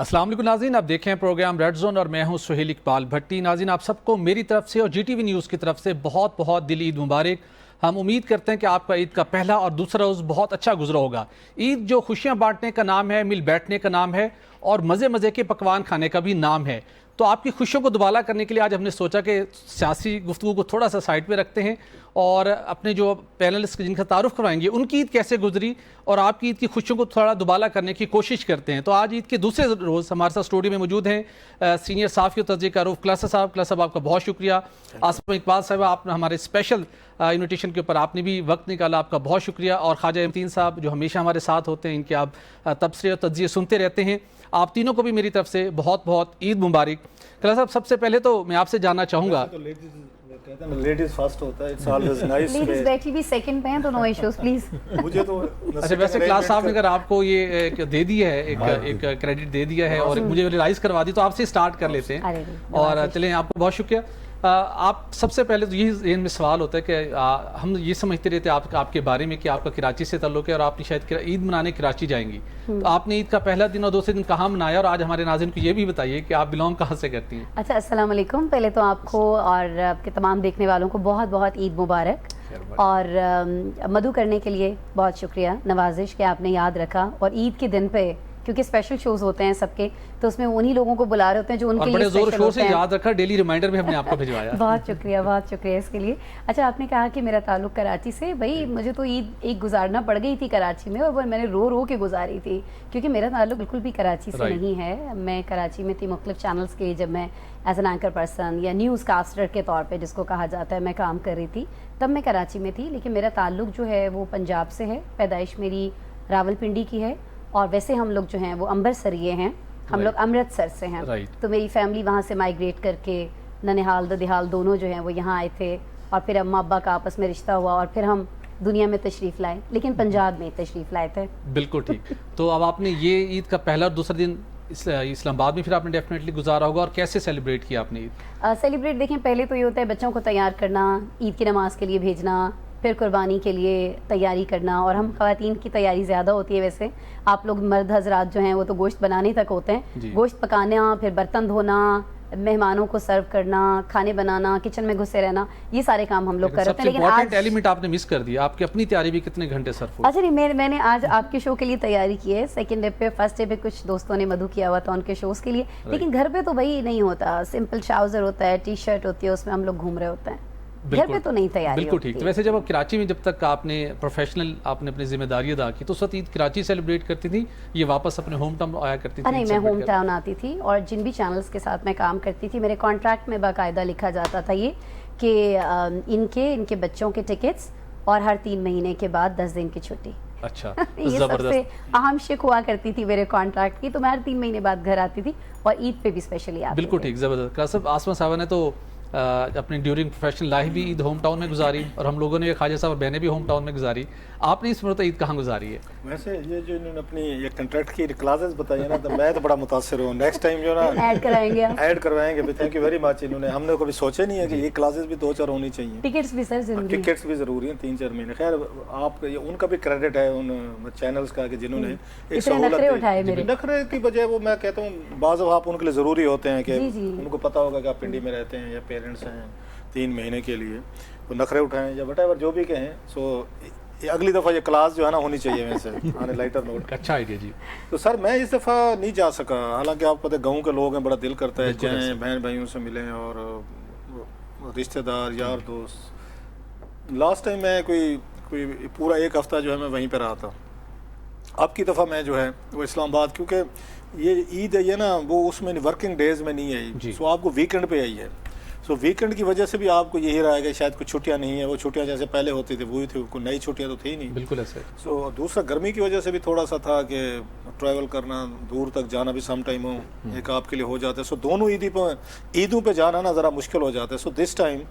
अस्सलाम वालेकुम नाज़रीन, आप देखें प्रोग्राम रेड जोन और मैं हूं सुहेल इकबाल भट्टी। नाज़रीन, आप सबको मेरी तरफ से और जीटीवी न्यूज़ की तरफ से बहुत बहुत दिली ईद मुबारक। हम उम्मीद करते हैं कि आपका ईद का पहला और दूसरा रोज़ बहुत अच्छा गुजरा होगा। ईद जो खुशियां बांटने का नाम है, मिल बैठने का नाम है और मज़े मज़े के पकवान खाने का भी नाम है। तो आपकी खुशियों को दुबाला करने के लिए आज हमने सोचा कि सियासी गुफ्तगू को थोड़ा सा साइड पे रखते हैं और अपने जो पैनलिस्ट जिनका तारुफ करवाएंगे उनकी ईद कैसे गुजरी और आपकी ईद की खुशियों को थोड़ा दुबाला करने की कोशिश करते हैं। तो आज ईद के दूसरे रोज़ हमारे साथ स्टूडियो में मौजूद हैं सीनियर साफ़ी और तज्ज़िया कारuf क्लासा साहब, आपका बहुत शुक्रिया। आसमा इकबाल साहब, आप हमारे स्पेशल इन्विटेशन के ऊपर आपने भी वक्त निकाला, आपका बहुत शुक्रिया। और ख्वाजा इमतीन साहब जो हमेशा हमारे साथ होते हैं, इनके आप तबसरे और तज्ज़िये सुनते रहते हैं। आप तीनों को भी मेरी तरफ से बहुत बहुत ईद मुबारक। कला साहब, सबसे पहले तो मैं आपसे जानना चाहूँगा, लेडीज फर्स्ट होता है, इट्स ऑलवेज नाइस। लेडीज बैठी भी सेकंड पे हैं तो नो इश्यूज प्लीज। मुझे तो अच्छा, वैसे क्लास साहब ने अगर आपको ये दे दिया है, एक क्रेडिट दे दिया है और मुझे रियलाइज करवा दी, तो आपसे स्टार्ट कर लेते हैं। और चलें, आपको बहुत शुक्रिया। आप सबसे पहले तो यही ज़हन में सवाल होता है कि हम ये समझते रहते हैं आपके बारे में कि आपका कराची से ताल्लुक़ है और आपने शायद ईद मनाने कराची जाएंगी। तो आपने ईद का पहला दिन और दूसरे दिन कहाँ मनाया, और आज हमारे नाज़रीन को ये भी बताइए कि आप बिलोंग कहाँ से करती हैं। अच्छा, अस्सलाम वालेकुम। पहले तो आपको और आपके तमाम देखने वालों को बहुत बहुत ईद मुबारक। और मधु करने के लिए बहुत शुक्रिया, नवाजिश कि आपने याद रखा। और ईद के दिन पे क्योंकि स्पेशल शोज होते हैं सबके, तो उसमें उन्हीं लोगों को बुला रहे होते हैं जो उनके लिए जोर शोर से याद रखा, डेली रिमाइंडर में हमने आपको भिजवाया। बहुत शुक्रिया इसके लिए। अच्छा, आपने कहा कि मेरा ताल्लुक कराची से। भाई, मुझे तो ईद एक गुजारना पड़ गई थी कराची में, और वो मैंने रो रो के गुजारी थी क्योंकि मेरा ताल्लुक बिल्कुल भी कराची से नहीं है। मैं कराची में थी मुख्तलिफ चैनल्स के लिए, जब मैं एज एन एंकर पर्सन या न्यूज़ कास्टर के तौर पर जिसको कहा जाता है मैं काम कर रही थी, तब मैं कराची में थी। लेकिन मेरा ताल्लुक जो है वो पंजाब से है। पैदाइश मेरी रावलपिंडी की है और वैसे हम लोग जो हैं वो अम्बरसरिये हैं, हम लोग अमृतसर से हैं। तो मेरी फैमिली वहाँ से माइग्रेट करके ननिहाल ददिहाल दोनों जो हैं वो यहाँ आए थे, और फिर अम्मा अब्बा का आपस में रिश्ता हुआ और फिर हम दुनिया में तशरीफ़ लाए, लेकिन पंजाब में तशरीफ़ लाए थे। बिल्कुल ठीक। तो अब आपने ये ईद का पहला और दूसरा दिन इस्लामाबाद में फिर आपने डेफिनेटली गुजारा होगा, और कैसे सेलिब्रेट किया आपने ईद? सेलिब्रेट देखें, पहले तो ये होता है बच्चों को तैयार करना, ईद की नमाज़ के लिए भेजना, फिर कुर्बानी के लिए तैयारी करना। और हम ख़वातीन की तैयारी ज़्यादा होती है। वैसे आप लोग मर्द हजरात जो हैं वो तो गोश्त बनाने तक होते हैं, गोश्त पकाना, फिर बर्तन धोना, मेहमानों को सर्व करना, खाने बनाना, किचन में घुसे रहना, ये सारे काम हम लोग करते हैं। लेकिन आज एलिमेंट आपने मिस कर दिया, आपकी अपनी तैयारी भी कितने घंटे सर्व हुई? अच्छा नहीं, मैंने आज आपके शो के लिए तैयारी की है। सेकंड डे पे, फर्स्ट डे पे कुछ दोस्तों ने मधु किया हुआ था उनके शोज़ के लिए, लेकिन घर पे तो वही नहीं होता। सिंपल ट्राउज़र होता है, टी शर्ट होती है, उसमें हम लोग घूम रहे होते हैं, घर पे तो नहीं तैयारी। बिल्कुल ठीक। तो वैसे जब आप कराची में, जब तक आपने प्रोफेशनल आपने अपनी जिम्मेदारी अदा की, तो उस वक्त ईद कराची सेलिब्रेट करती थी, ये वापस अपने होम टाउन आया करती थी? नहीं, मैं होम टाउन आती थी, और जिन भी चैनल्स के साथ मैं काम करती थी, मेरे कॉन्ट्रैक्ट में बाकायदा लिखा जाता था ये कि इनके बच्चों के टिकट्स और हर 3 महीने के बाद 10 दिन की छुट्टी। अच्छा, ये सबसे अहम शिक हुआ करती थी मेरे कॉन्ट्रैक्ट की। तो मैं हर 3 महीने बाद घर आती थी और ईद पे भी स्पेशली आती थी। बिल्कुल ठीक, ज़बरदस्त। आसमा साहब ने तो अपनी ड्यूरिंग प्रोफेशनल लाइफ भी ईद होम टाउन में गुजारी, और हम लोगों ने, ख्वाजा साहब और बहनें भी होम टाउन में गुजारी। आपने इस मरतबा ईद कहाँ गुजारी है? वैसे ये जो इन्होंने अपनी ये कंट्रैक्ट की क्लासेस बताई है ना, तो मैं तो बड़ा मुतासिर हूँ। नेक्स्ट टाइम जो ना ऐड करवाएंगे। Thank you very much. इन्होंने, हमने कभी सोचा नहीं है कि ये क्लासेस भी 2-4 होनी चाहिए। टिकट्स भी सर जरूरी, टिकट्स भी जरूरी हैं 3-4 महीने। खैर, आप उनका भी क्रेडिट है उन चैनल्स का कि जिन्होंने एक सहूलत, नखरे की बजाय वो, मैं कहता हूँ बाज़ आप उनके लिए ज़रूरी होते हैं कि उनको पता होगा कि आप पिंडी में रहते हैं या पेरेंट्स हैं 3 महीने के लिए, तो नखरे उठाएं या वटेवर जो भी कहें। सो अगली दफ़ा ये क्लास जो है ना होनी चाहिए वैसे आने लाइटर नोट। अच्छा आइडिया जी। तो सर मैं इस दफ़ा नहीं जा सका, हालांकि आपको पता है गाँव के लोग हैं, बड़ा दिल करता है जाएँ, बहन भाइयों से मिलें और रिश्तेदार यार दोस्त। लास्ट टाइम मैं कोई पूरा 1 हफ़्ता जो है मैं वहीं पर रहा था। अब की दफ़ा मैं जो है वो इस्लामाबाद, क्योंकि ये ईद है ये ना, वो उसमें वर्किंग डेज में नहीं आई, सो आपको वीकेंड पे आई है। सो वीकेंड की वजह से भी आपको यही रहा है कि शायद कुछ छुट्टियां नहीं है, वो छुट्टियां जैसे पहले होती थी वही थी, कोई नई छुट्टियां तो थी नहीं। बिल्कुल ऐसे। सो दूसरा गर्मी की वजह से भी थोड़ा सा था कि ट्रैवल करना, दूर तक जाना भी सम टाइम एक आपके लिए हो जाता है। सो दोनों ईदों पे जाना ना ज़रा मुश्किल हो जाता है। सो दिस टाइम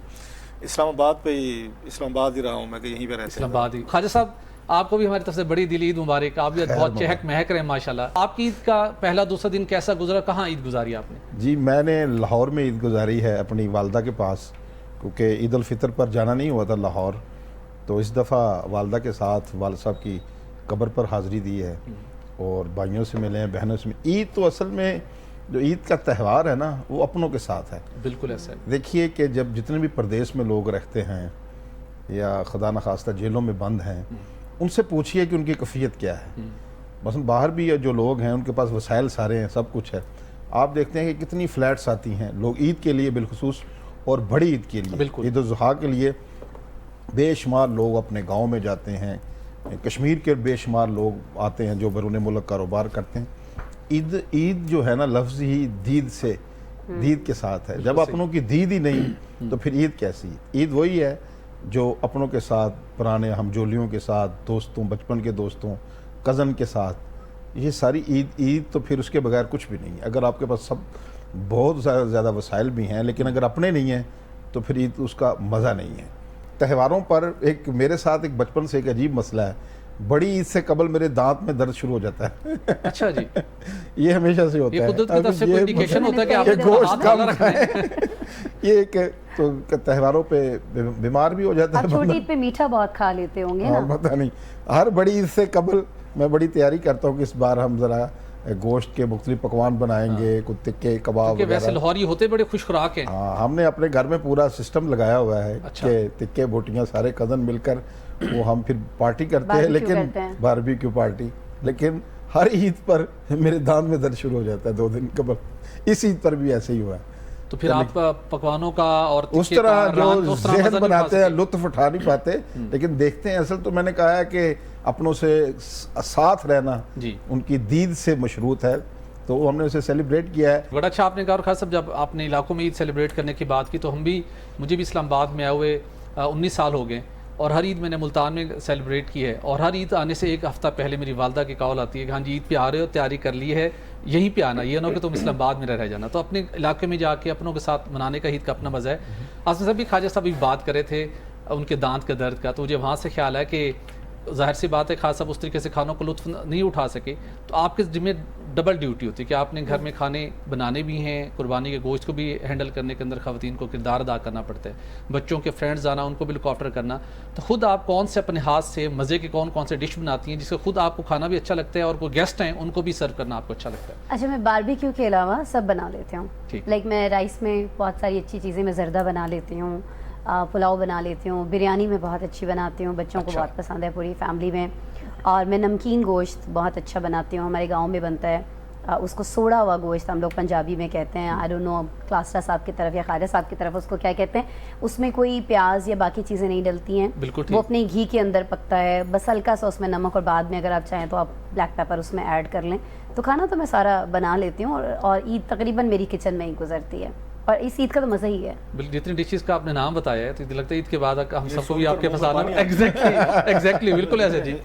इस्लामाबाद ही रहा हूँ मैं, कि यहीं पर रहते इस्लामाबाद ही। ख्वाजा साहब, आपको भी हमारी तरफ से बड़ी दिली ईद मुबारक। आप भी बहुत चहक महक रहे हैं माशाल्लाह। आपकी ईद का पहला दूसरा दिन कैसा गुजरा, कहाँ ईद गुजारी आपने? जी, मैंने लाहौर में ईद गुजारी है अपनी वालदा के पास, क्योंकि ईद उल फितर पर जाना नहीं हुआ था लाहौर। तो इस दफ़ा वालदा के साथ वालिद साहब की कब्र पर हाज़िरी दी है और भाइयों से मिले हैं, बहनों से मिले। ईद तो असल में जो ईद का त्यौहार है ना, वो अपनों के साथ है। बिल्कुल ऐसा है। देखिए कि जब जितने भी प्रदेश में लोग रहते हैं या खुदा न खास्ता जेलों में बंद हैं, उनसे पूछिए कि उनकी कैफियत क्या है। बस बाहर भी जो लोग हैं उनके पास वसाइल सारे हैं, सब कुछ है। आप देखते हैं कि कितनी फ्लैट्स आती हैं लोग ईद के लिए बिलखुसूस, और बड़ी ईद के लिए, ईद उल ज़ुहा के लिए बेशुमार लोग अपने गांव में जाते हैं। कश्मीर के बेशुमार लोग आते हैं जो बैरून मुल्क कारोबार करते हैं। ईद जो है ना, लफ्ज़ ही दीद से, दीद के साथ है। जब अपनों की दीद ही नहीं तो फिर ईद कैसी? ईद वही है जो अपनों के साथ, पुराने हमजोलियों के साथ, दोस्तों, बचपन के दोस्तों, कज़न के साथ, ये सारी ईद तो फिर उसके बगैर कुछ भी नहीं है। अगर आपके पास सब बहुत ज़्यादा वसाइल भी हैं, लेकिन अगर अपने नहीं हैं तो फिर ईद उसका मज़ा नहीं है। त्योहारों पर एक मेरे साथ एक बचपन से एक अजीब मसला है। बड़ी ईद से कबल मेरे दांत में दर्द शुरू हो जाता है। अच्छा जी। ये हमेशा से होता है। ये कुदरत की तरफ से कोई इंडिकेशन होता है कि आपने गोश्त कम रखना है। ये एक तो त्योहारों पे बीमार भी हो जाता है। आप छोटी ईद पे मीठा बहुत खा लेते होंगे ना? पता नहीं, हर बड़ी ईद से कबल मैं बड़ी तैयारी करता हूँ कि इस बार हम ज़रा गोश्त के मुख्तलिफ पकवान बनाएंगे, कुछ टिक्के कबाब क्योंकि वैसे लाहौरी होते बड़े खुश खुराक हैं। हाँ, हमने अपने घर में पूरा सिस्टम लगाया हुआ है। अच्छा। कि टिक्के बोटियाँ सारे कज़न मिलकर वो हम फिर पार्टी करते हैं, लेकिन बारबेक्यू पार्टी। लेकिन हर ईद पर मेरे दांत में दर्द शुरू हो जाता है 2 दिन कबल। इस ईद पर भी ऐसे ही हुआ है। तो फिर आप पकवानों का और उस तरह जो जहन बनाते हैं, लुत्फ उठा नहीं पाते, लेकिन देखते हैं। असल तो मैंने कहा है कि अपनों से साथ रहना उनकी दीद से मशरूत है, तो हमने उसे सेलिब्रेट किया है। बड़ा अच्छा आपने कहा। और खास सब जब आपने इलाकों में ईद सेलिब्रेट करने की बात की, तो मुझे भी इस्लामाबाद में आए हुए 19 साल हो गए, और हर ईद मैंने मुल्तान में सेलिब्रेट की है। और हर ईद आने से एक हफ़्ता पहले मेरी वालदा की कॉल आती है कि हाँ जी ईद पे आ रहे हो, तैयारी कर ली है, यहीं पे आना, ये ना हो कि तुम इस्लामाबाद में रह जाना। तो अपने इलाके में जाके अपनों के साथ मनाने का ईद का अपना मज़ा है। आसम साहब भी ख्वाजा साहब भी बात करे थे उनके दांत के दर्द का, तो मुझे वहाँ से ख्याल है कि ज़ाहिर सी बात है खास साहब उस तरीके से खानों को लुत्फ़ नहीं उठा सके, तो आपके ज़िम्मे डबल ड्यूटी होती है कि आपने घर में खाने बनाने भी हैं, कुर्बानी के गोश्त को भी हैंडल करने के अंदर ख़वातीन को किरदार अदा करना पड़ता है, बच्चों के फ्रेंड्स आना, उनको भी लुक आफ्टर करना। तो खुद आप कौन से अपने हाथ से मज़े के कौन से डिश बनाती हैं जिससे खुद आपको खाना भी अच्छा लगता है और कोई गेस्ट हैं उनको भी सर्व करना आपको अच्छा लगता है? अच्छा, मैं बारबेक्यू के अलावा सब बना लेती हूँ। लाइक मैं राइस में बहुत सारी अच्छी चीज़ें, मैं ज़र्दा बना लेती हूँ, पुलाव बना लेती हूँ, बिरयानी में बहुत अच्छी बनाती हूँ, बच्चों को बहुत पसंद है पूरी फैमिली में। और मैं नमकीन गोश्त बहुत अच्छा बनाती हूँ, हमारे गांव में बनता है, उसको सोड़ा हुआ गोश्त हम लोग पंजाबी में कहते हैं। आई डोंट नो क्लास्टा साहब की तरफ या ख्वाजा साहब की तरफ उसको क्या कहते हैं। उसमें कोई प्याज या बाकी चीज़ें नहीं डलती हैं, वो अपने घी के अंदर पकता है, बस हल्का सा उसमें नमक, और बाद में अगर आप चाहें तो आप ब्लैक पेपर उसमें ऐड कर लें। तो खाना तो मैं सारा बना लेती हूँ, और ईद तकरीबन मेरी किचन में ही गुजरती है, और इस ईद का तो मज़ा ही है। जितनी डिशेस का आपने नाम बताया है, तो लगता है ईद के बाद हम सबको भी आपके पास आना। एग्जैक्टली बिल्कुल ऐसे जी।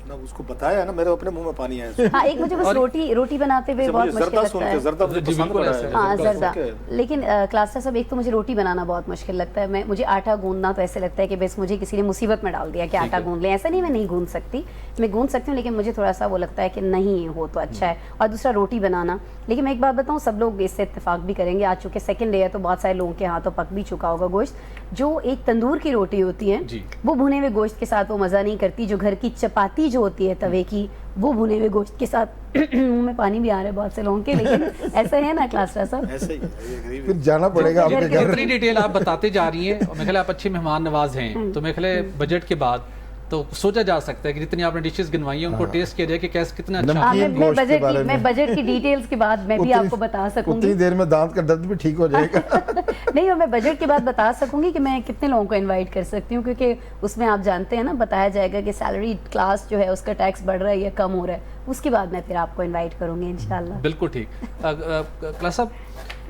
ना उसको बताया ना, मेरे अपने मुंह में पानी आया। हाँ, एक मुझे बस रोटी बनाते हुए बहुत मुश्किल लगता है। हाँ, जर्दा। लेकिन क्लास्टर साहब, एक तो मुझे रोटी बनाना बहुत मुश्किल लगता है। मुझे आटा गूंदना तो ऐसे लगता है कि बस मुझे किसी ने मुसीबत में डाल दिया कि आटा गूंद लें। ऐसा नहीं, मैं नहीं गूंद सकती, मैं गूंद सकती हूँ, लेकिन मुझे थोड़ा सा वो लगता है कि नहीं हो तो अच्छा है। और दूसरा रोटी बनाना, लेकिन मैं एक बात बताऊँ, सब लोग इससे इत्तेफाक भी करेंगे, आज चूँकि सेकंड डे है तो बहुत सारे लोगों के हाथों पक भी चुका होगा गोश्त। जो एक तंदूर की रोटी होती है वो भुने हुए गोश्त के साथ वो मज़ा नहीं करती। जो घर की चपाती जो होती है तवे की, वो भुने हुए गोश्त के साथ मुंह में पानी भी आ रहा है बहुत से लोगों के, लेकिन ऐसा है ना क्लास्टर साहब, ऐसे ही फिर जाना पड़ेगा आपके घर। इतनी डिटेल आप बताते जा रही हैं, और मैं ख्याल आप अच्छे मेहमान नवाज हैं, तो मैं ख्याल बजट के बाद तो सोचा जा सकता है कि जितनी आपने डिशेस गिनवाई हैं उनको टेस्ट किया जाए कि कैसे कितना अच्छा। मैं बजट की डिटेल्स के बाद मैं भी आपको बता सकूंगी, उतनी देर में दांत का दर्द भी ठीक हो जाएगा। नहीं, और मैं बजट के बाद बता सकूंगी कि मैं कितने लोगों को इनवाइट कर सकती हूँ, क्योंकि उसमें आप जानते हैं ना, बताया जाएगा कि सैलरी क्लास जो है उसका टैक्स बढ़ रहा है या कम हो रहा है, उसके बाद मैं फिर आपको इन्वाइट करूंगी इंशाल्लाह। बिल्कुल ठीक। क्लास साहब,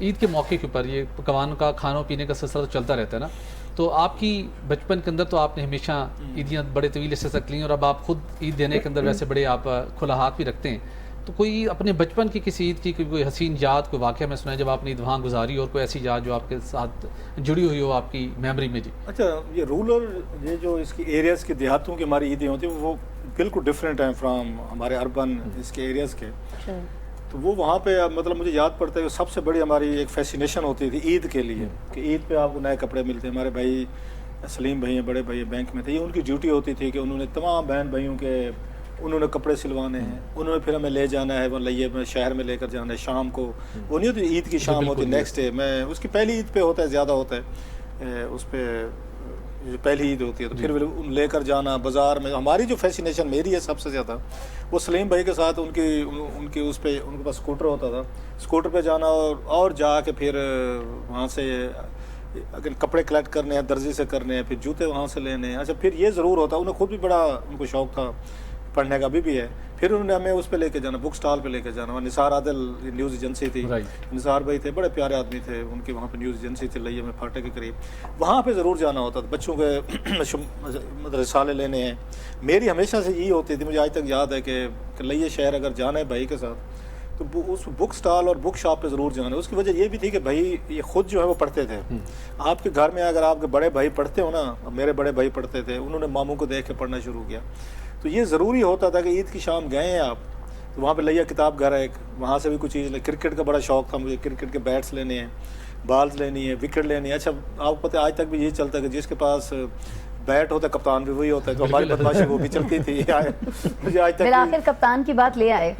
ईद के मौके के ऊपर ये पकवान का खाना पीने का सिलसिला तो चलता रहता है ना, तो आपकी बचपन के अंदर तो आपने हमेशा ईदियाँ बड़े तवील से तक ली, और अब आप खुद ईद देने के अंदर वैसे बड़े आप खुला हाथ भी रखते हैं, तो कोई अपने बचपन की किसी ईद की कोई हसीन याद, कोई वाक़या मैं सुना है जब आपने ईद वहाँ गुजारी, और कोई ऐसी याद जो आपके साथ जुड़ी हुई हो आपकी मेमोरी में? जी अच्छा, ये रूरल, ये जो इसकी एरियाज़ की देहातों की हमारी ईदें होती हैं वो बिल्कुल डिफरेंट हैं फ्राम हमारे अर्बन इसके एरियाज़ के। तो वो वहाँ पे मतलब मुझे याद पड़ता है कि सबसे बड़ी हमारी एक फैसिनेशन होती थी ईद के लिए, कि ईद पे आपको नए कपड़े मिलते हैं। हमारे भाई सलीम भाई हैं, बड़े भाई बैंक में थे, ये उनकी ड्यूटी होती थी कि उन्होंने तमाम बहन भाइयों के उन्होंने कपड़े सिलवाने हैं, उन्होंने फिर हमें ले जाना है, वो लइये में शहर में लेकर जाना है शाम को। वो नहीं होती ईद की शाम होती नेक्स्ट डे, मैं उसकी पहली ईद पे होता है, ज़्यादा होता है उस पर पहली ईद होती है, तो फिर लेकर जाना बाज़ार में। हमारी जो फैसिनेशन मेरी है सबसे ज़्यादा वो सलीम भाई के साथ उनकी उस पर उनके पास स्कूटर होता था, स्कूटर पे जाना और जाके फिर वहाँ से अगर कपड़े कलेक्ट करने हैं दर्जी से करने हैं, फिर जूते वहाँ से लेने हैं। अच्छा फिर ये ज़रूर होता, उन्हें खुद भी बड़ा उनको शौक़ था पढ़ने का, अभी भी है। फिर उन्होंने हमें उस पे लेके जाना, बुक स्टॉल पे लेके जाना। वहाँ निसार आदिल न्यूज़ एजेंसी थी, निसार भाई थे, बड़े प्यारे आदमी थे, उनकी वहाँ पे न्यूज़ एजेंसी थी लइये में फाटे के करीब, वहाँ पे ज़रूर जाना होता था। बच्चों के मतलब रिसाले लेने हैं, मेरी हमेशा से यही होती थी। मुझे आज तक याद है कि लइये शहर अगर जाना है भाई के साथ तो उस बुक स्टॉल और बुक शॉप पे ज़रूर जाना है। उसकी वजह ये भी थी कि भाई ये खुद जो है वो पढ़ते थे। आपके घर में अगर आपके बड़े भाई पढ़ते हो ना, मेरे बड़े भाई पढ़ते थे, उन्होंने मामू को देख के पढ़ना शुरू किया। तो ये ज़रूरी होता था कि ईद की शाम गए हैं आप तो वहाँ पे लइया किताब घर है एक, वहाँ से भी कुछ चीज़ ले। क्रिकेट का बड़ा शौक़ था मुझे, क्रिकेट के बैट्स लेने हैं, बॉल्स लेनी है, विकेट लेनी है। अच्छा आपको पता है आज तक भी ये चलता है कि जिसके पास बैट होता है कप्तान भी वही होता है, तो हमारी बदमाशी वो भी चलती थी। मुझे आज तक आखिर कप्तान की बात ले आए।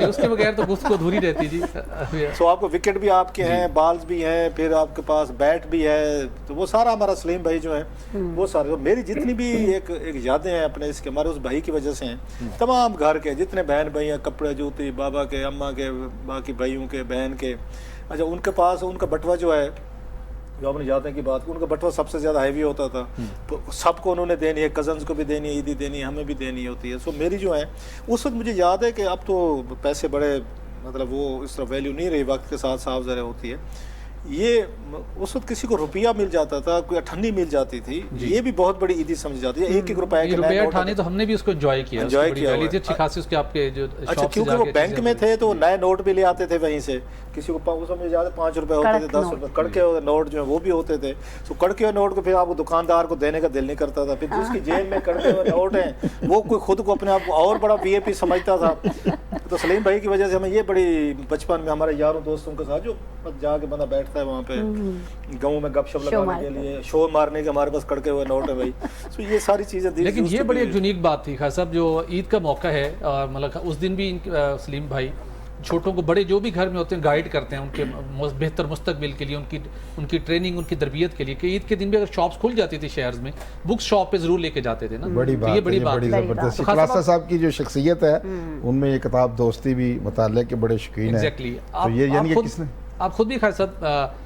उसके बगैर तो गुफ्तगू अधूरी रहती जी। तो आपको विकेट भी आपके हैं, बॉल्स भी हैं, फिर आपके पास बैट भी है, तो वो सारा हमारा सलीम भाई जो है वो सारे, तो मेरी जितनी भी एक यादें हैं अपने इसके हमारे उस भाई की वजह से हैं। तमाम घर के जितने बहन भाई हैं, कपड़े जूते बाबा के, अम्मा के, बाकी भाइयों के, बहन के। अच्छा उनके पास उनका बटवा जो है, जो आपने यादें की बात की, उनका बटवा सबसे ज़्यादा हैवी होता था, तो सबको उन्होंने देनी है, कज़न्स को भी देनी है, ईदी देनी है, हमें भी देनी होती है। सो मेरी जो है उस वक्त मुझे याद है कि अब तो पैसे बड़े मतलब वो इस तरह वैल्यू नहीं रही, वक्त के साथ साफ ज़रा होती है। ये उस वक्त किसी को रुपया मिल जाता था, कोई अठन्नी मिल जाती थी, ये भी बहुत बड़ी ईदी समझ जाती है। एक रुपए के रुपया अठानी तो हमने भी उसको एंजॉय किया अच्छी खासी उसके आपके जो। अच्छा क्योंकि वो बैंक में थे तो नए नोट भी ले आते थे वहीं से, किसी को उस समय ज़्यादा 5 रुपए होते थे, 10 रुपए कड़के हुए नोट जो है वो भी होते थे। तो कड़के हुए नोट को फिर आपको दुकानदार को देने का दिल नहीं करता था, फिर जिसकी जेब में कड़के हुए नोट हैं वो कोई खुद को अपने आप को और बड़ा VIP समझता था। तो सलीम भाई की वजह से हमें ये बड़ी बचपन में हमारे यारों दोस्तों के साथ जो जाके बंदा बैठता है वहाँ पे गाँव में गपशप लगाने के लिए, शो मारने के, हमारे पास कड़के हुए नोट है भाई। तो ये सारी चीज़ें, लेकिन ये बड़ी एक यूनिक बात थी खास साहब, जो ईद का मौका है और मतलब उस दिन भी सलीम भाई छोटों को बड़े जो भी घर में होते हैं गाइड करते हैं उनके बेहतर मुस्तकबिल के लिए, उनकी ट्रेनिंग, उनकी तरबियत के लिए। कि ईद के दिन भी अगर शॉप्स खुल जाती थी शहर में, बुक शॉप पे जरूर लेके जाते थे ना। बड़ी बात, ये बड़ी जबरदस्त। खलासा साहब की जो शख्सियत है उनमें ये किताब दोस्ती भी मुताले के बड़े शौकीन है। एग्जैक्टली। आप खुद भी खास साहब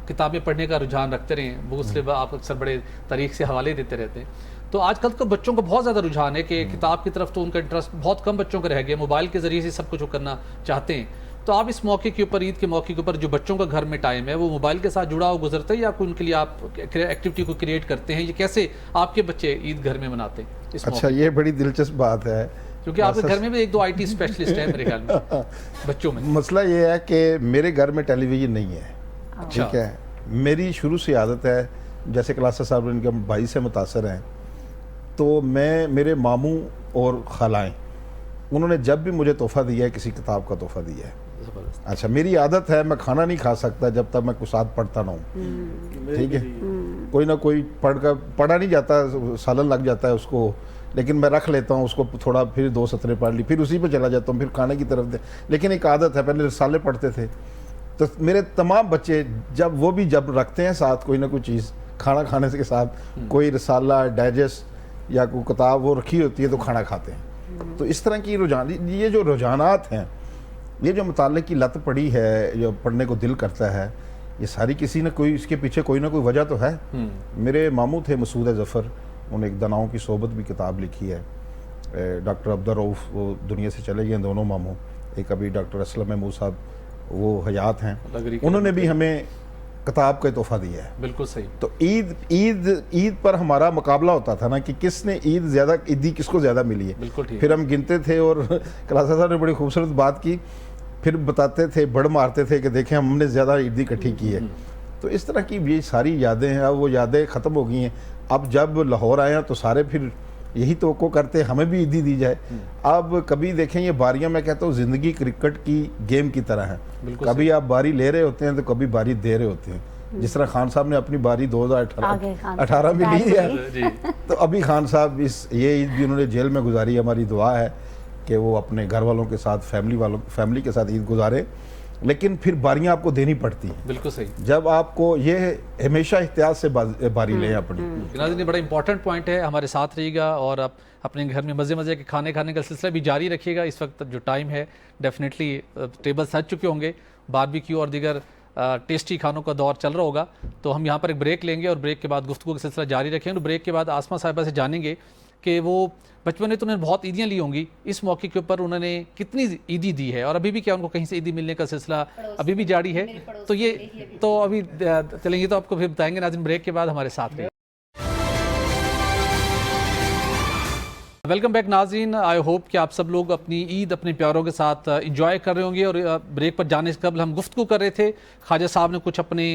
किताबें पढ़ने का रुझान रखते रहे, बहुत से आप अक्सर बड़े तारीख से हवाले देते रहते हैं। तो आजकल तो बच्चों को बहुत ज़्यादा रुझान है कि किताब की तरफ तो उनका इंटरेस्ट बहुत कम बच्चों का रह गया, मोबाइल के ज़रिए से सब कुछ वो करना चाहते हैं। तो आप इस मौके के ऊपर, ईद के मौके के ऊपर, जो बच्चों का घर में टाइम है वो मोबाइल के साथ जुड़ा हुआ गुजरता है या कोई उनके लिए आप एक्टिविटी को क्रिएट करते हैं? ये कैसे आपके बच्चे ईद घर में मनाते हैं इस अच्छा, ये बड़ी दिलचस्प बात है क्योंकि आपके घर में भी 1-2 IT स्पेशलिस्ट हैं मेरे ख्याल में बच्चों में। मसला ये है कि मेरे घर में टेलीविज़न नहीं है, ठीक है। मेरी शुरू से आदत है, जैसे क्लासा साहब इनके भाई से मुतासर हैं, तो मैं, मेरे मामू और खालाएं, उन्होंने जब भी मुझे तोहफ़ा दिया है, किसी किताब का तोहफ़ा दिया है। अच्छा, मेरी आदत है मैं खाना नहीं खा सकता जब तक मैं कुछ साथ पढ़ता ना हूँ, ठीक है। कोई ना कोई पढ़ा नहीं जाता, सालन लग जाता है उसको, लेकिन मैं रख लेता हूँ उसको थोड़ा, फिर 2 सतरें पढ़ ली, फिर उसी पे चला जाता हूँ, फिर खाने की तरफ दे। लेकिन एक आदत है, पहले रिसाले पढ़ते थे, तो मेरे तमाम बच्चे जब रखते हैं साथ कोई ना कोई चीज़, खाना खाने के साथ कोई रिसाला, डाइजेस्ट या कोई किताब वो रखी होती है तो खाना खाते हैं। तो इस तरह की ये जो रुझानात हैं, ये जो मुताले की लत पड़ी है, जो पढ़ने को दिल करता है, ये सारी किसी न कोई, इसके पीछे कोई ना कोई वजह तो है। मेरे मामू थे मसूद ज़फ़र, उन्होंने एक दनाओं की सोबत भी किताब लिखी है। डॉक्टर अब्दुल रऊफ़ वो दुनिया से चले गए, दोनों मामू। एक अभी डॉक्टर असलम महमूद साहब वो हयात हैं, उन्होंने भी हमें किताब का तोहफ़ा दिया है। बिल्कुल सही। तो ईद पर हमारा मुकाबला होता था ना कि किसने ईद ज़्यादा, ईदी किसको ज़्यादा मिली है। बिल्कुल ठीक। फिर हम गिनते थे और क्लासा साहब ने बड़ी खूबसूरत बात की, फिर बताते थे, बड़ मारते थे कि देखें हमने ज़्यादा ईदी इकट्ठी की है। तो इस तरह की ये सारी यादें हैं। अब वो यादें ख़त्म हो गई हैं। अब जब लाहौर आए तो सारे फिर यही तो करते हमें भी ईदी दी जाए। अब कभी देखें ये बारियां, मैं कहता हूँ ज़िंदगी क्रिकेट की गेम की तरह है, कभी आप बारी ले रहे होते हैं तो कभी बारी दे रहे होते हैं। जिस तरह खान साहब ने अपनी बारी आगे खान 2018 में ली साहब है, जी तो अभी खान साहब ये ईद भी उन्होंने जेल में गुजारी। हमारी दुआ है कि वो अपने घर वालों के साथ, फैमिली के साथ ईद गुजारे, लेकिन फिर बारियां आपको देनी पड़ती हैं। बिल्कुल सही। जब आपको ये हमेशा एहतियात से बारी लें अपनी। नाज़रीन, ये बड़ा इंपॉर्टेंट पॉइंट है, हमारे साथ रहिएगा और आप अपने घर में मज़े के खाने का सिलसिला भी जारी रखिएगा। इस वक्त जो टाइम है डेफिनेटली टेबल सज चुके होंगे, बारबेक्यू और दीगर टेस्टी खानों का दौर चल रहा होगा। तो हम यहाँ पर एक ब्रेक लेंगे और ब्रेक के बाद गुफ्तगू का सिलसिला जारी रखेंगे। तो ब्रेक के बाद आसमा साहिबा से जानेंगे कि वो बचपन में तो उन्होंने बहुत ईदियाँ ली होंगी, इस मौके के ऊपर उन्होंने कितनी ईदी दी है और अभी भी क्या उनको कहीं से ईदी मिलने का सिलसिला अभी भी जारी है। तो ये तो अभी चलेंगे, तो आपको फिर बताएंगे। नाज़रीन, ब्रेक के बाद हमारे साथ रहिए। वेलकम बैक नाज़रीन, आई होप कि आप सब लोग अपनी ईद अपने प्यारों के साथ इंजॉय कर रहे होंगे। और ब्रेक पर जाने से कबल हम गुफ्तगू कर रहे थे, ख्वाजा साहब ने कुछ अपने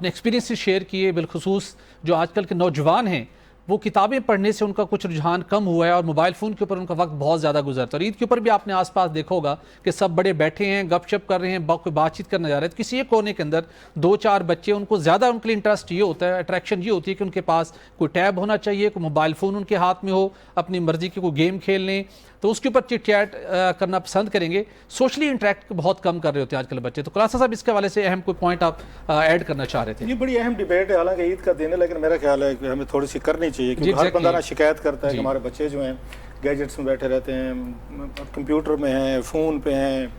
एक्सपीरियंसेस शेयर किए। बिलखुसूस जो आजकल के नौजवान हैं वो किताबें पढ़ने से उनका कुछ रुझान कम हुआ है और मोबाइल फ़ोन के ऊपर उनका वक्त बहुत ज़्यादा गुजरता है। और ईद के ऊपर भी आपने आसपास देखा होगा कि सब बड़े बैठे हैं, गपशप कर रहे हैं, कोई बातचीत करने जा रहे हैं। तो किसी एक कोने के अंदर 2-4 बच्चे, उनको ज़्यादा उनके लिए इंटरेस्ट ये होता है, अट्रैक्शन ये होती है कि उनके पास कोई टैब होना चाहिए, कोई मोबाइल फ़ोन उनके हाथ में हो, अपनी मर्ज़ी की कोई गेम खेल लें, तो उसके ऊपर चिट चैट करना पसंद करेंगे। सोशली इंटरेक्ट बहुत कम कर रहे होते हैं आजकल बच्चे। तो खुलासा साहब, इसके हवाले से अहम कोई पॉइंट आप ऐड करना चाह रहे थे? ये बड़ी अहम डिबेट है, हालांकि ईद का दिन है, लेकिन मेरा ख्याल है कि हमें थोड़ी सी करनी चाहिए, क्योंकि हर बंदा ना शिकायत करता है कि हमारे बच्चे जो हैं गैजेट्स में बैठे रहते हैं, कंप्यूटर में हैं, फ़ोन पे हैं,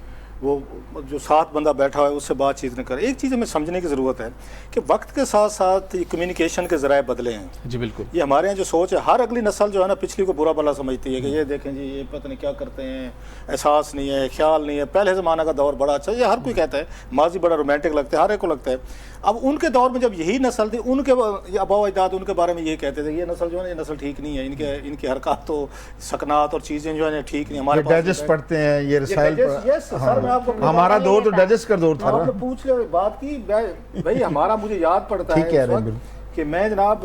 वो जो साथ बंदा बैठा हुआ है उससे बातचीत न करे। एक चीज़ हमें समझने की ज़रूरत है कि वक्त के साथ साथ ये कम्युनिकेशन के ज़राए बदले हैं। जी बिल्कुल। ये हमारे यहाँ जो सोच है, हर अगली नस्ल जो है ना पिछली को बुरा भला समझती है कि ये देखें जी, ये पता नहीं क्या करते हैं, एहसास नहीं है, ख्याल नहीं है। पहले ज़माना का दौर बड़ा अच्छा, ये हर कोई कहता है, माजी बड़ा रोमांटिक लगता है, हर एक को लगता है। अब उनके दौर में जब यही नस्ल थी, उनके आबा अजदाद उनके बारे में ये कहते थे, ये नस्ल जो है ये नस्ल ठीक नहीं है, इनकी हरकत तो सकनात और चीज़ें जो है ठीक नहीं। हमारे डाइजेस्ट पढ़ते हैं, ये रसाइल सर, मैं आपको हमारा दौर तो डाइजेस्ट कर दौर था। आपने पूछ लिया बात की भाई, हमारा मुझे याद पड़ता है कि मैं जनाब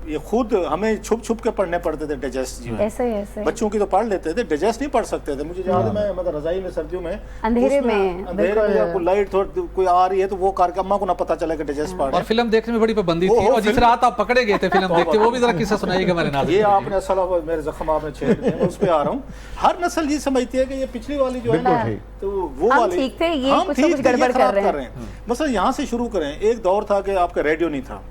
ये खुद हमें छुप छुप के पढ़ने पड़ते थे डाइजेस्ट जी। ऐसे बच्चों की तो पढ़ लेते थे, डाइजेस्ट नहीं पढ़ सकते थे। मुझे याद है, मैं मतलब रजाई में सर्दियों में अंधेरे में कोई लाइट कोई आ रही है तो वो करके अम्मा को ना पता चला कि डाइजेस्ट पढ़। और फिल्म देखने में बड़ी पाबंदी थी, और जिस रात आप पकड़े गए थे फिल्म देखते, वो भी जरा किस्सा सुनाइएगा हमारे नाज़रीन। ये आपने असल मेरे जख्म आपने छेड़ दिए, मैं उस पे आ रहा हूँ। हर नस्ल ये समझती है कि ये पिछली वाली जो है ना, तो वो वाली ठीक थे, ये कुछ गड़बड़ कर रहे हैं। मतलब यहाँ से शुरू करें। एक दौर था कि आपका रेडियो नहीं था,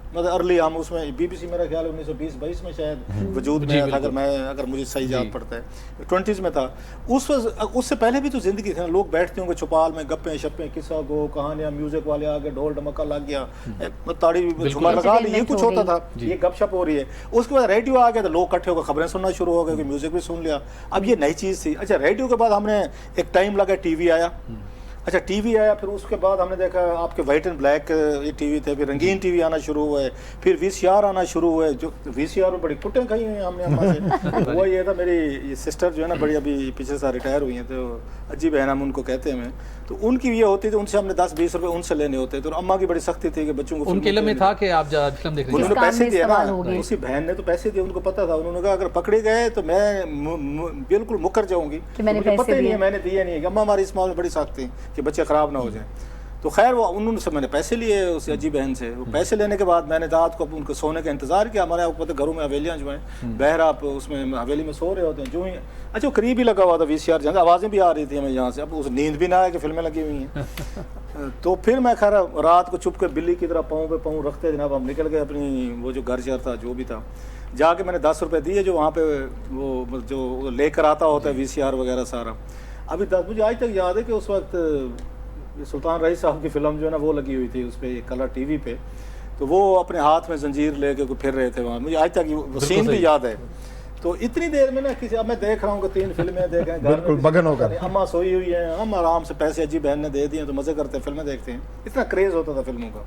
मतलब अर्ली हम उसमें बीबीसी मेरा ख्याल 1920-22 में शायद वजूद में आया था, अगर मुझे सही याद पड़ता है, 20s में था। उससे पहले भी तो जिंदगी थी ना, लोग बैठते होंगे चौपाल में, गप्पे शप्पे, किस्सा गो, कहानियां, म्यूजिक वाले आ गए, ढोल ढमक्का लग गया, ताड़ी झुमा लगा ली, ये कुछ होता था, ये गपशप हो रही है। उसके बाद रेडियो आ गया तो लोग इकट्ठे होकर खबरें सुनना शुरू हो गए, म्यूजिक भी सुन लिया। अब ये नई चीज़ थी। अच्छा, रेडियो के बाद हमने एक टाइम लगा टीवी आया। अच्छा, टीवी आया, फिर उसके बाद हमने देखा आपके वाइट एंड ब्लैक ये टीवी थे, फिर रंगीन टीवी आना शुरू हुए, फिर वीसीआर आना शुरू हुए। जो वीसीआर में बड़ी कुटें खाई हुई हैं हमने अम्मा से। वो ये था, मेरी ये सिस्टर जो है ना बड़ी अभी पिछले साल रिटायर हुई हैं, तो अज्जी बहन हम उनको कहते हैं। तो उनकी ये होती थी, उनसे हमने 10-20 रुपए उनसे लेने होते थे। और अम्मा की बड़ी सख्ती थी कि बच्चों को उनके इल्म में था कि आप फिल्म देखने उन्होंने पैसे दिए ना, उसी बहन ने तो पैसे दिए, उनको पता था। उन्होंने कहा अगर पकड़े गए तो मैं बिल्कुल मुकर जाऊंगी, मुझे पता ही नहीं है, मैंने दिए नहीं है। अम्मा हमारी इस मामले में बड़ी सख्त थी कि बच्चे खराब ना हो जाए। तो खैर वो उन्होंने मैंने पैसे लिए उस अजी बहन से। वो पैसे लेने के बाद मैंने रात को उनके सोने का इंतजार किया। हमारे आपको पता घरों में हवेलियाँ जो हैं, बहर आप उसमें हवेली में सो रहे होते हैं, जो ही अच्छा करीब ही लगा हुआ था वीसीआर, जहाँ आवाज़ें भी आ रही थी हमें यहाँ से। अब उस नींद भी ना आया कि फिल्में लगी हुई हैं। तो फिर मैं खैर रात को चुप कर बिल्ली की तरह पाँव पे पाँव रखते जनाब हम निकल गए अपनी वो जो घर शहर था जो भी था। जाके मैंने 10 रुपये दिए, जो वहाँ पे वो जो लेकर आता होता है वीसीआर वगैरह सारा। अभी 10 मुझे आज तक याद है कि उस वक्त सुल्तान रईस साहब की फिल्म जो है ना वो लगी हुई थी उस पर कलर टीवी पे। तो वो अपने हाथ में जंजीर लेके फिर रहे थे वहाँ, मुझे आज तक वो सीन भी याद है। तो इतनी देर में ना किसी, अब मैं देख रहा हूँ कि 3 फिल्में देखें, बिल्कुल बगन होकर अम्मा सोई हुई है, हम आराम से पैसे अजी बहन ने दे दिए तो मजे करते हैं, फिल्में देखते हैं। इतना क्रेज होता था फिल्मों का।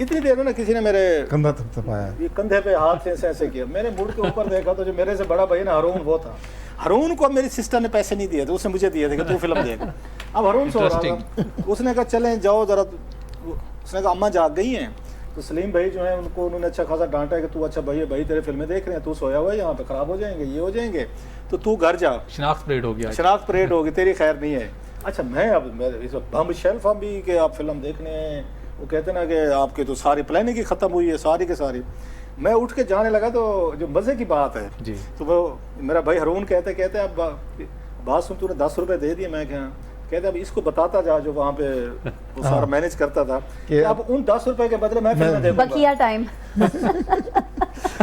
इतनी देर में ना किसी ने मेरे कंधा थपथपाया, ये कंधे पे हाथ से ऐसे किया। मैंने मुड़ के ऊपर देखा तो जो मेरे से बड़ा भाई ना हरून वो था। हरून को मेरी सिस्टर ने पैसे नहीं दिए थे, उसने मुझे दिए थे कि तू फिल्म देख। अब हरून सो रहा था, उसने कहा चलें जाओ जरा। उसने कहा अम्मा जाग गई हैं। तो सलीम भाई जो है उनको उन्होंने अच्छा खासा डांटा कि तू अच्छा भाई तेरे फिल्में देख रहे हैं, तू सोया हुआ है यहाँ पे, खराब हो जाएंगे, ये हो जाएंगे, तो तू घर जा, शनाख्त परेड हो गया, शनाख्त परेड होगी, तेरी खैर नहीं है। अच्छा मैं अब इस बम शेल्फ हम भी कि आप फिल्म देखने हैं, वो कहते ना कि आपके तो सारी प्लानिंग ही ख़त्म हुई है, सारी के सारी। मैं उठ के जाने लगा तो जो मज़े की बात है जी, तो वो मेरा भाई हरून कहते अब बात सुन, तूने 10 रुपए दे दिए। मैं क्या कहते अब इसको बताता जा जो वहाँ पे वो सारा मैनेज करता था कि अब उन 10 रुपए के बदले मैं फिल्में देखूंगा। बकिया टाइम।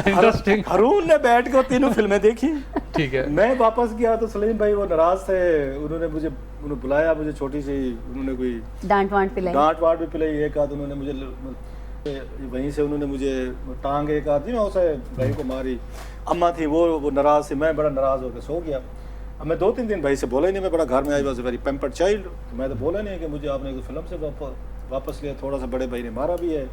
इंटरेस्टिंग। हरून ने बैठ के वो तीनों फिल्में देखी। ठीक है। मैं वापस गया तो सलीम भाई वो नाराज थे, उन्होंने बुलाया मुझे, छोटी सी उन्होंने कोई डांट वांट पिलाई। डांट वाट भी पिलाई, एक आध उन्होंने मुझे वहीं से उन्होंने मुझे टांग एक आदमी में उसे भाई को मारी। अम्मा थी वो नाराज थी, मैं बड़ा नाराज होकर सो गया। अब मैं 2-3 दिन भाई से बोला ही नहीं, मैं बड़ा घर में I was very pampered child. मैं तो बोला नहीं कि मुझे आपने एक फिल्म से वापस लिया, थोड़ा सा बड़े भाई ने मारा भी है।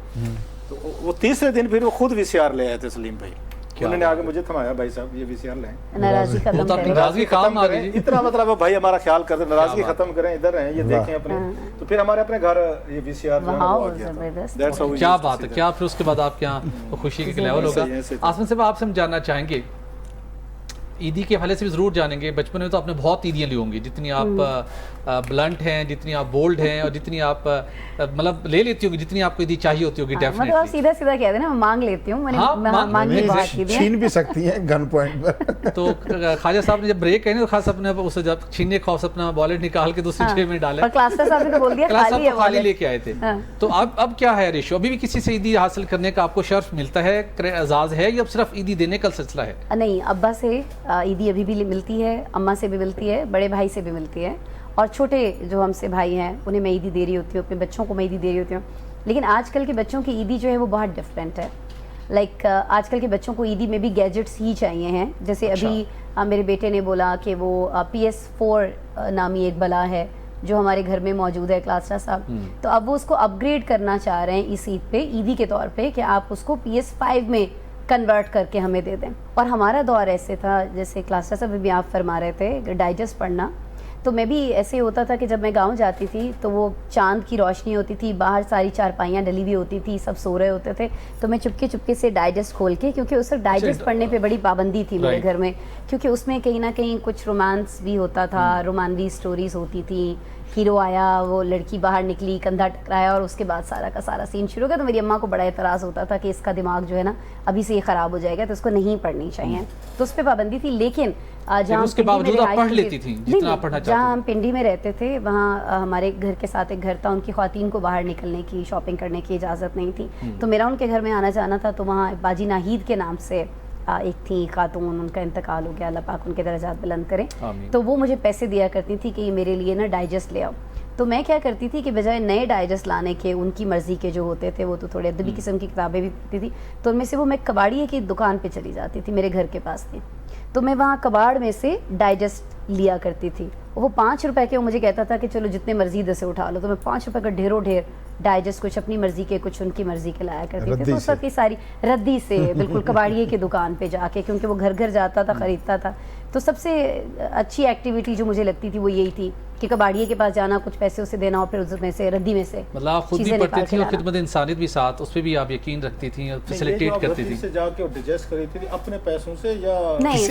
तो वो तीसरे दिन फिर वो खुद VCR ले आए थे सलीम भाई, उन्होंने आगे मुझे थमाया, भाई साहब ये VCR लें, नाराजगी खत्म तो अपनी करें। नाराजगी काम आ गई। इतना मतलब भाई हमारा ख्याल करते, नाराजगी खत्म करें, इधर रहें, ये देखें अपने। तो फिर हमारे अपने घर ये VCR जो है वो आ गया था। क्या बात है, क्या फिर उसके बाद आपके यहाँ खुशी के लेवल होगा। आसमान साहब आपसे हम जानना चाहेंगे, ईदी के हवाले से भी ज़रूर जानेंगे। बचपन में तो आपने बहुत ईदियाँ ली होंगी, जितनी आप ब्लंट हैं, जितनी आप बोल्ड हैं, और जितनी आप मतलब ले लेती होंगी, जितनी आपको ईदी चाहिए होती होगी। मतलब आप डेफिनेटली सीधा सीधा कहते हैं ना, मैं मांग लेती हूँ। मैंने मांगी बहुत ईदी है। छीन भी सकती हैं गन पॉइंट पर। तो ख्वाजा साहब ने जब ब्रेक है ना, खास अपने उसे जब छीनने खौफ अपना वॉलेट निकाल के दूसरी जेब में डाला, और क्लास साहब ने तो बोल दिया क्लास खाली है साहब खाली wallet। लेके आए थे। तो अब क्या है रेशो? अभी भी किसी से ईदी हासिल करने का आपको शर्फ मिलता है, एजाज है, या सिर्फ ईदी देने का सिलसिला है? नहीं, अब्बा से ईदी अभी भी मिलती है, अम्मा से भी मिलती है, बड़े भाई से भी मिलती है, और छोटे जो हमसे भाई हैं उन्हें मैं ईदी दे रही होती हूँ, अपने बच्चों को मैं ईदी दे रही होती हूँ। लेकिन आजकल के बच्चों की ईदी जो है वो बहुत डिफरेंट है। लाइक आजकल के बच्चों को ईदी में भी गैजेट्स ही चाहिए हैं। जैसे अभी मेरे बेटे ने बोला कि वो PS4 नामी एक बला है जो हमारे घर में मौजूद है, क्लास साहब, तो अब वो उसको अपग्रेड करना चाह रहे हैं इस ईद पे, ईदी के तौर पे, कि आप उसको PS5 में कन्वर्ट करके हमें दे दें। और हमारा दौर ऐसे था, जैसे क्लास साहब भी आप फरमा रहे थे डाइजेस्ट पढ़ना, तो मैं भी ऐसे होता था कि जब मैं गांव जाती थी तो वो चांद की रोशनी होती थी, बाहर सारी चारपाइयाँ डली हुई होती थी, सब सो रहे होते थे, तो मैं चुपके चुपके से डाइजेस्ट खोल के, क्योंकि उस वक्त डाइजेस्ट पढ़ने पे बड़ी पाबंदी थी मेरे घर में, क्योंकि उसमें कहीं ना कहीं कुछ रोमांस भी होता था, रोमानवी स्टोरीज होती थी। हीरो आया, वो लड़की बाहर निकली, कंधा टकराया, और उसके बाद सारा का सारा सीन शुरू हो गया। तो मेरी अम्मा को बड़ा एतराज़ होता था कि इसका दिमाग जो है ना अभी से ये ख़राब हो जाएगा, तो इसको नहीं पढ़नी चाहिए, तो उस पर पाबंदी थी। लेकिन जहाँ उसके बावजूद आप पढ़ लेती थी जितना आप पढ़ना चाहती थी। जहाँ हम पिंडी में रहते थे वहाँ हमारे घर के साथ एक घर था, उनकी ख्वातीन को बाहर निकलने की, शॉपिंग करने की इजाज़त नहीं थी, तो मेरा उनके घर में आना जाना था। तो वहाँ बाजी नाहिद के नाम से एक थी खातून, उनका इंतकाल हो गया, अल्लाह पाक उनके दर्जात बुलंद करे। तो वो मुझे पैसे दिया करती थी कि मेरे लिए ना डाइजेस्ट ले आओ। तो मैं क्या करती थी कि बजाय नए डाइजेस्ट लाने के, उनकी मर्ज़ी के जो होते थे, वो तो थोड़े अदबी किस्म की किताबें भी पढ़ती थी, तो उनमें से वो मैं कबाड़िए की दुकान पे चली जाती थी, मेरे घर के पास थी, तो मैं वहाँ कबाड़ में से डाइजेस्ट लिया करती थी। वो 5 रुपए के, वो मुझे कहता था कि चलो जितने मर्जी दस से उठा लो, तो मैं 5 रुपए का ढेरों ढेर डाइजेस्ट, कुछ अपनी मर्जी के, कुछ उनकी मर्जी के लाया करती थी। तो उस वक्त की सारी रद्दी से बिल्कुल कबाड़िए की दुकान पे जाके, क्योंकि वो घर घर जाता था, ख़रीदता था। तो सबसे अच्छी एक्टिविटी जो मुझे लगती थी वो यही थी कि कबाड़िए के पास जाना, कुछ पैसे उसे देना, और फिर उसमें से रद्दी में से मतलब आप खुद भी पढ़ती थी और खिदमत इंसानियत भी साथ, उस पर भी आप यकीन रखती थी और फैसिलिटेट करती थी? से जाके डिजेस्ट करी थी अपने पैसों से या नहीं,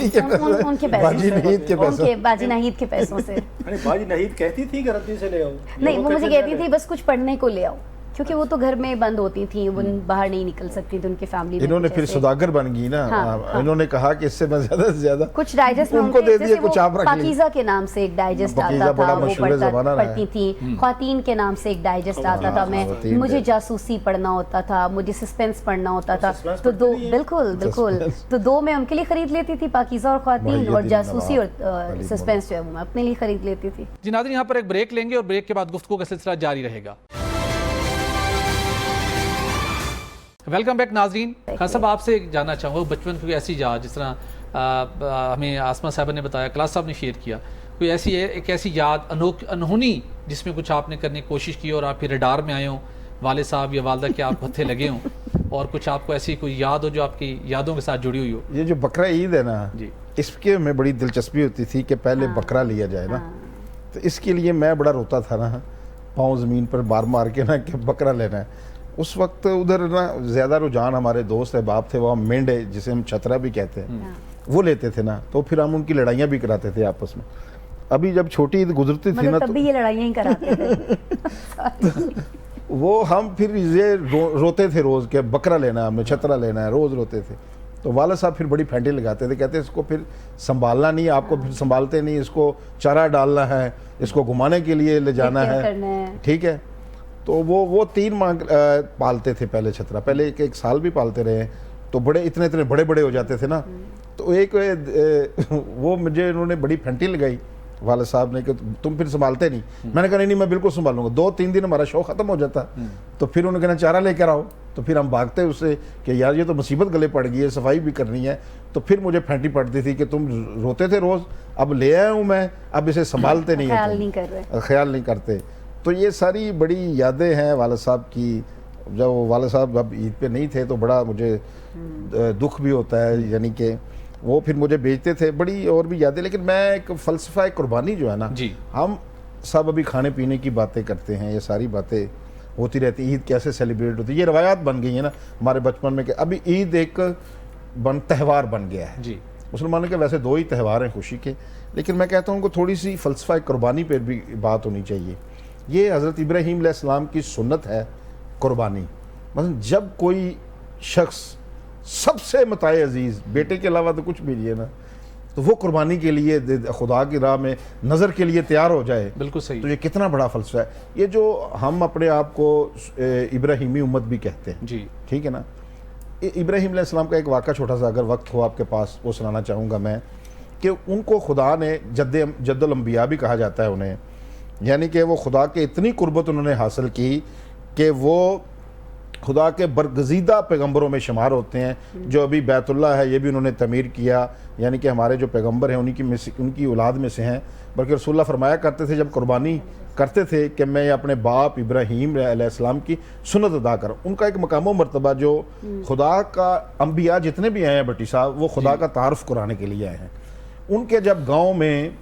उनके पैसों से, बाजी नाहिद के पैसों से। बाजी नाहिद कहती थी कि रद्दी से ले आओ? नहीं, वो मुझे कहती थी बस कुछ पढ़ने को ले आओ, क्योंकि वो तो घर में बंद होती थी, वो बाहर नहीं निकल सकती थी, उनकी फैमिली। इन्होंने फिर सौदागर बन गई ना। हाँ। इन्होंने कहा कि इससे मैं ज्यादा से ज्यादा कुछ डाइजेस्ट उनको दे दिए, कुछ आप रख लीजिए। पाकीज़ा के नाम से एक डाइजेस्ट आता था, वो पढ़ती थी। ख्वातीन के नाम से एक डाइजेस्ट आता था, मैं मुझे जासूसी पढ़ना होता था, मुझे सस्पेंस पढ़ना होता था, तो दो बिल्कुल तो दो मैं उनके लिए खरीद लेती थी, पाकीज़ा और ख्वातीन, और जासूसी और सस्पेंस जो है वो मैं अपने लिए खरीद लेती थी। जी नाज़रीन, यहाँ पर एक ब्रेक लेंगे और ब्रेक के बाद गुफ्तगू का सिलसिला जारी रहेगा। वेलकम बैक नाजरीन। खान साहब, आपसे जानना चाहूँगा बचपन की कोई ऐसी याद, जिस तरह हमें आसमा साहब ने बताया, क्लास साहब ने शेयर किया, कोई ऐसी है एक ऐसी याद अनहोनी जिसमें कुछ आपने करने की कोशिश की और आप फिर रडार में आए हों, वाले साहब या वालदा के आप हत्थे लगे हों, और कुछ आपको ऐसी कोई याद हो जो आपकी यादों के साथ जुड़ी हुई हो? ये जो बकरा ईद है ना जी, इसके में बड़ी दिलचस्पी होती थी कि पहले बकरा लिया जाए ना, तो इसके लिए मैं बड़ा रोता था ना, पाँव ज़मीन पर मार मार के ना कि बकरा लेना है। उस वक्त उधर ना ज़्यादा रुझान, हमारे दोस्त अहबाब थे वहाँ मेंढे, जिसे हम छतरा भी कहते हैं, वो लेते थे ना, तो फिर हम उनकी लड़ाइयाँ भी कराते थे आपस में। अभी जब छोटी ईद गुजरती थी ना, तब भी ये लड़ाइयाँ ही कराते थे। वो हम फिर ये रोते थे रोज़ के बकरा लेना है हमने, छतरा लेना है, रोज़ रोते थे। तो वाला साहब फिर बड़ी फेंटे लगाते थे, कहते इसको फिर संभालना नहीं, आपको फिर संभालते नहीं, इसको चारा डालना है, इसको घुमाने के लिए ले जाना है, ठीक है। तो वो 3 माह पालते थे पहले छतरा, पहले एक साल भी पालते रहे, तो बड़े इतने बड़े बड़े हो जाते थे ना। तो एक वो मुझे इन्होंने बड़ी फेंटी लगाई वाले साहब ने कि तुम फिर संभालते नहीं। मैंने कहा नहीं मैं बिल्कुल संभालूंगा। 2-3 दिन हमारा शौक खत्म हो जाता, तो फिर उन्होंने कहना चारा लेकर आओ, तो फिर हम भागते उससे कि यार ये तो मुसीबत गले पड़ गई है, सफाई भी करनी है। तो फिर मुझे फेंटी पड़ती थी कि तुम रोते थे रोज़, अब ले आया हूँ मैं, अब इसे संभालते नहीं है, ख्याल नहीं करते। तो ये सारी बड़ी यादें हैं वाले साहब की। जब वाले साहब अब ईद पे नहीं थे तो बड़ा मुझे दुख भी होता है, यानी कि वो फिर मुझे बेचते थे, बड़ी और भी यादें। लेकिन मैं एक फ़लसफ़ा कुर्बानी जो है ना जी, हम सब अभी खाने पीने की बातें करते हैं, ये सारी बातें होती रहती, ईद कैसे सेलिब्रेट होती है, ये रवायात बन गई है ना हमारे बचपन में कि अभी ईद एक त्यौहार बन गया है जी। मुसलमानों के वैसे 2 ही त्यौहार हैं खुशी के, लेकिन मैं कहता हूँ कि थोड़ी सी फ़लसफ़ा कुर्बानी पर भी बात होनी चाहिए। ये हज़रत इब्राहीम अलैहिस्सलाम की सुन्नत है कुर्बानी। मतलब जब कोई शख्स सबसे मताए अजीज़ बेटे के अलावा तो कुछ भी नहीं है ना, तो वो कुर्बानी के लिए खुदा की राह में नज़र के लिए तैयार हो जाए, बिल्कुल सही। तो ये कितना बड़ा फ़लसफ़ा है। ये जो हम अपने आप को इब्राहीमी उम्मत भी कहते हैं जी, ठीक है ना। इब्राहीम अलैहिस्सलाम का एक वाक़ा छोटा सा अगर वक्त हो आपके पास वो सुनाना चाहूँगा मैं, कि उनको खुदा ने जद्दुल अंबिया भी कहा जाता है उन्हें, यानी कि वो खुदा के इतनी कुर्बत उन्होंने हासिल की कि वो खुदा के बरगज़ीदा पैगंबरों में शुमार होते हैं। जो अभी बैतुल्लाह है ये भी उन्होंने तमीर किया, यानी कि हमारे जो पैगंबर हैं उनकी औलाद में से हैं। बल्कि रसूलुल्लाह फरमाया करते थे जब कुर्बानी करते थे कि मैं अपने बाप इब्राहीम अलैहिस्सलाम की सुन्नत अदा करूँ। उनका एक मकाम मर्तबा जो खुदा का अंबिया जितने भी आए हैं भट्टी साहब, वो खुदा का तारुफ कराने के लिए आए हैं। उनके जब गाँव में